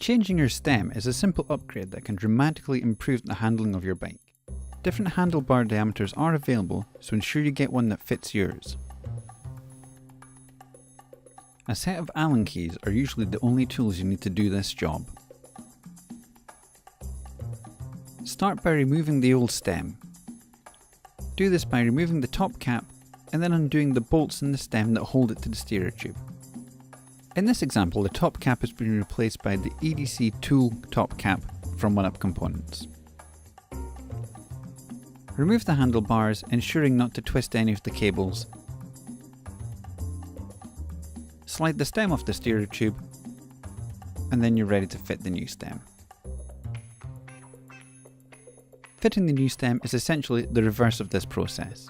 Changing your stem is a simple upgrade that can dramatically improve the handling of your bike. Different handlebar diameters are available, so ensure you get one that fits yours. A set of Allen keys are usually the only tools you need to do this job. Start by removing the old stem. Do this by removing the top cap and then undoing the bolts in the stem that hold it to the steerer tube. In this example, the top cap has been replaced by the EDC tool top cap from 1UP Components. Remove the handlebars, ensuring not to twist any of the cables. Slide the stem off the steerer tube, and then you're ready to fit the new stem. Fitting the new stem is essentially the reverse of this process.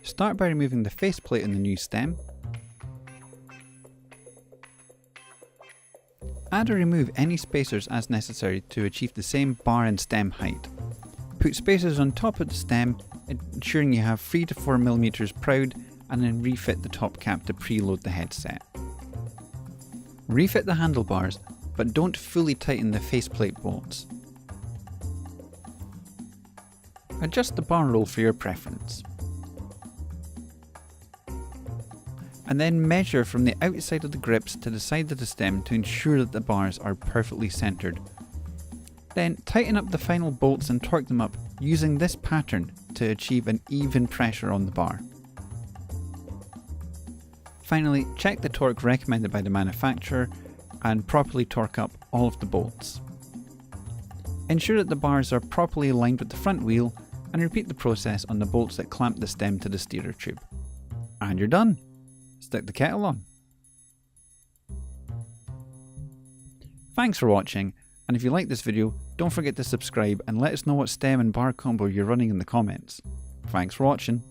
Start by removing the faceplate on the new stem. Add or remove any spacers as necessary to achieve the same bar and stem height. Put spacers on top of the stem, ensuring you have 3 to 4 mm proud, and then refit the top cap to preload the headset. Refit the handlebars, but don't fully tighten the faceplate bolts. Adjust the bar roll for your preference. And then measure from the outside of the grips to the side of the stem to ensure that the bars are perfectly centered. Then tighten up the final bolts and torque them up using this pattern to achieve an even pressure on the bar. Finally, check the torque recommended by the manufacturer and properly torque up all of the bolts. Ensure that the bars are properly aligned with the front wheel and repeat the process on the bolts that clamp the stem to the steerer tube. And you're done! Stick the kettle on. Thanks for watching, and if you like this video, don't forget to subscribe and let us know what stem and bar combo you're running in the comments. Thanks for watching.